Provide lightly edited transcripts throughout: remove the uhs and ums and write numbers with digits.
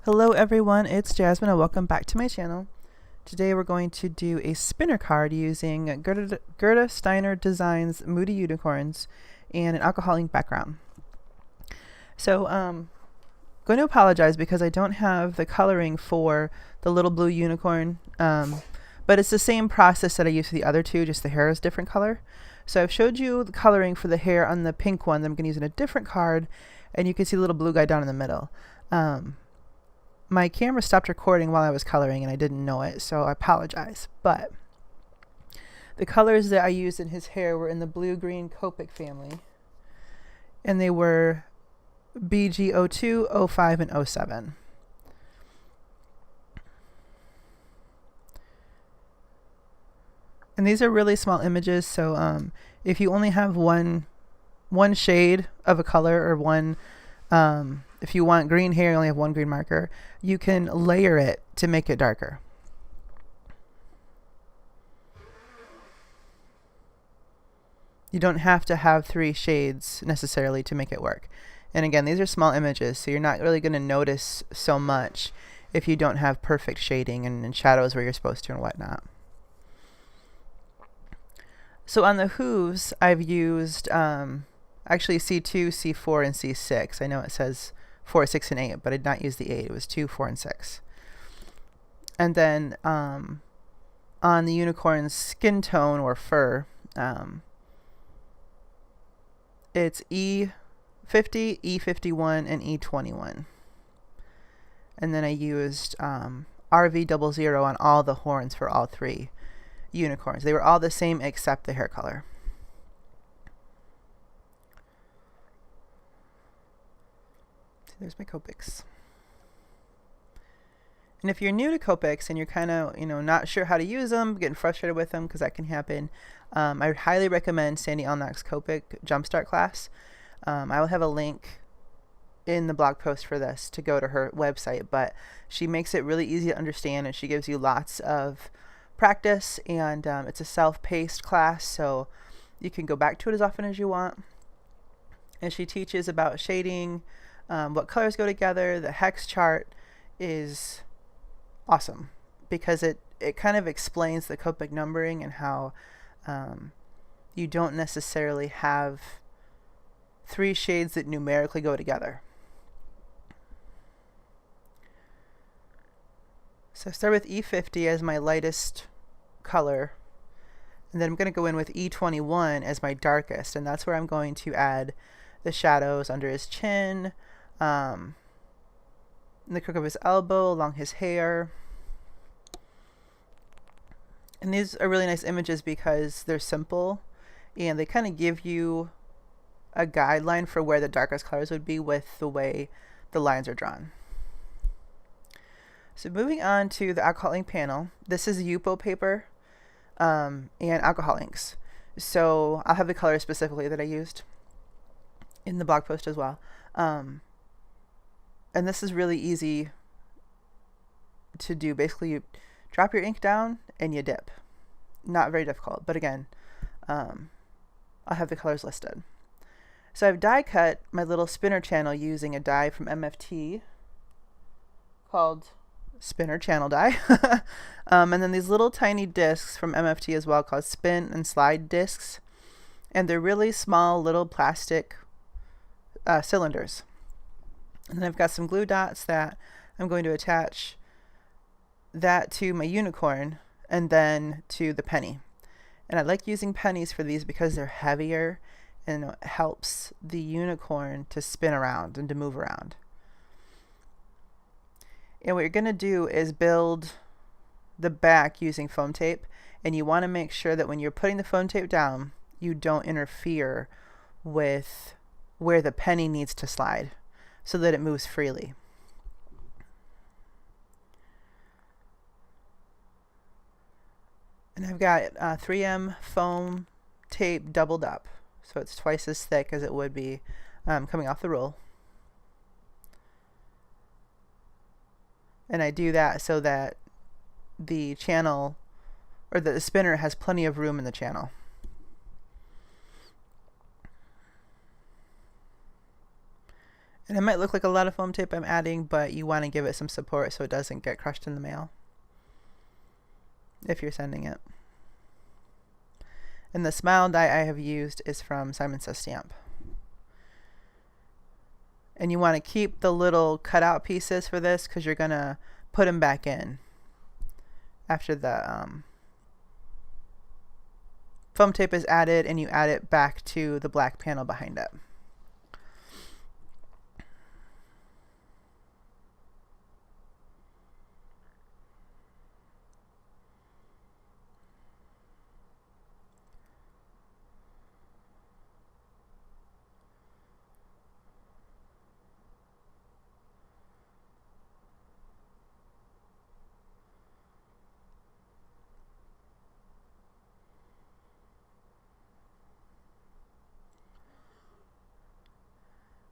Hello everyone, it's Jasmine and welcome back to my channel. Today we're going to do a spinner card using Gerda Steiner Designs Moody Unicorns and an alcohol ink background. So going to apologize because I don't have the coloring for the little blue unicorn, but it's the same process that I used for the other two, just the hair is a different color. So I've showed you the coloring for the hair on the pink one that I'm going to use in a different card, and you can see the little blue guy down in the middle. My camera stopped recording while I was coloring and I didn't know it, so I apologize. But the colors that I used in his hair were in the blue-green Copic family, and they were BG02, 05, and 07. And these are really small images, so if you only have one shade of a color or one if you want green hair, you only have one green marker, you can layer it to make it darker. You don't have to have 3 shades necessarily to make it work. And again, these are small images, so you're not really going to notice so much if you don't have perfect shading and shadows where you're supposed to and whatnot. So on the hooves, I've used actually C2, C4, and C6. I know it says 4, 6, and 8, but I did not use the 8. It was 2, 4, and 6. And then on the unicorn's skin tone or fur, it's E50, E51, and E21. And then I used RV00 on all the horns for all 3 unicorns. They were all the same except the hair color. There's my Copics. And if you're new to Copics and you're kind of, not sure how to use them, getting frustrated with them, because that can happen, I would highly recommend Sandy Elnock's Copic Jumpstart class. I will have a link in the blog post for this to go to her website, but she makes it really easy to understand and she gives you lots of practice, and it's a self-paced class, so you can go back to it as often as you want. And she teaches about shading, what colors go together. The hex chart is awesome because it kind of explains the Copic numbering and how you don't necessarily have 3 shades that numerically go together. So I start with E50 as my lightest color, and then I'm going to go in with E21 as my darkest, and that's where I'm going to add the shadows under his chin, in the crook of his elbow, along his hair. And these are really nice images because they're simple and they kind of give you a guideline for where the darkest colors would be with the way the lines are drawn. So moving on to the alcohol ink panel, this is Yupo paper and alcohol inks. So I'll have the colors specifically that I used in the blog post as well. And this is really easy to do. Basically, you drop your ink down and you dip. Not very difficult, but again, I'll have the colors listed. So I've die cut my little spinner channel using a die from MFT called Spinner Channel Die. And then these little tiny discs from MFT as well called spin and slide discs. And they're really small little plastic cylinders. And then I've got some glue dots that I'm going to attach that to my unicorn and then to the penny. And I like using pennies for these because they're heavier and it helps the unicorn to spin around and to move around. And what you're going to do is build the back using foam tape, and you want to make sure that when you're putting the foam tape down, you don't interfere with where the penny needs to slide so that it moves freely. And I've got 3M foam tape doubled up, so it's twice as thick as it would be coming off the roll. And I do that so that the channel, or the spinner, has plenty of room in the channel. And it might look like a lot of foam tape I'm adding, but you want to give it some support so it doesn't get crushed in the mail if you're sending it. And the smile die I have used is from Simon Says Stamp. And you want to keep the little cutout pieces for this because you're going to put them back in after the foam tape is added, and you add it back to the black panel behind it.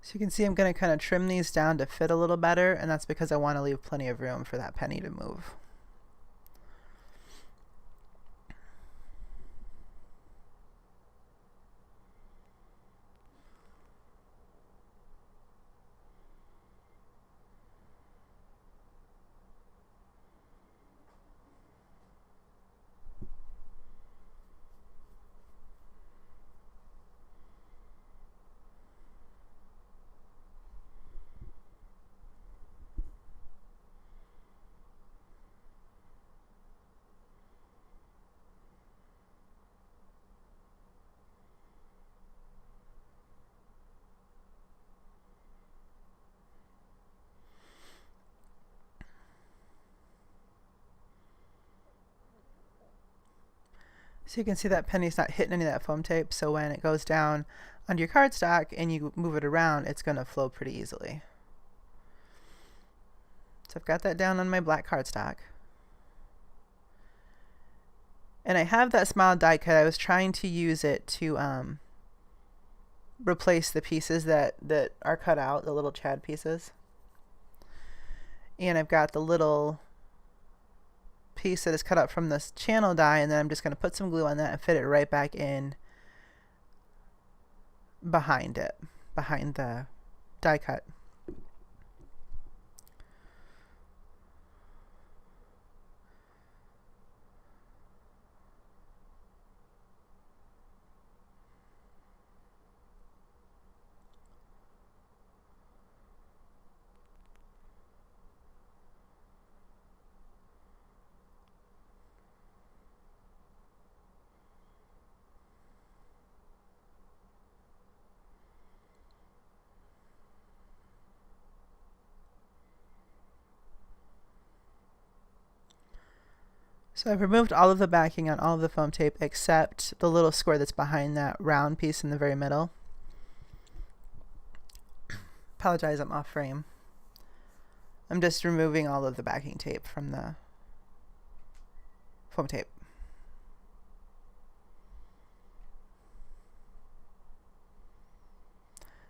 So you can see I'm going to kind of trim these down to fit a little better, and that's because I want to leave plenty of room for that penny to move. So you can see that penny's not hitting any of that foam tape, so when it goes down onto your cardstock and you move it around, it's going to flow pretty easily. So I've got that down on my black cardstock. And I have that smile die cut. I was trying to use it to replace the pieces that are cut out, the little Chad pieces. And I've got the little piece that is cut out from this channel die, and then I'm just going to put some glue on that and fit it right back in behind it, behind the die cut. So I've removed all of the backing on all of the foam tape except the little square that's behind that round piece in the very middle. Apologize, I'm off frame. I'm just removing all of the backing tape from the foam tape.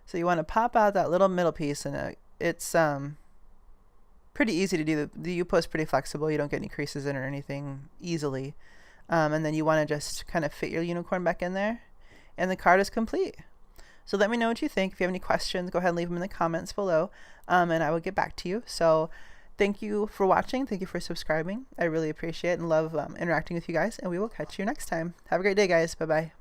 So you want to pop out that little middle piece, and it's pretty easy to do. The U-post is pretty flexible. You don't get any creases in or anything easily. And then you want to just kind of fit your unicorn back in there, and the card is complete. So let me know what you think. If you have any questions, go ahead and leave them in the comments below, and I will get back to you. So thank you for watching. Thank you for subscribing. I really appreciate it and love interacting with you guys, and we will catch you next time. Have a great day, guys. Bye-bye.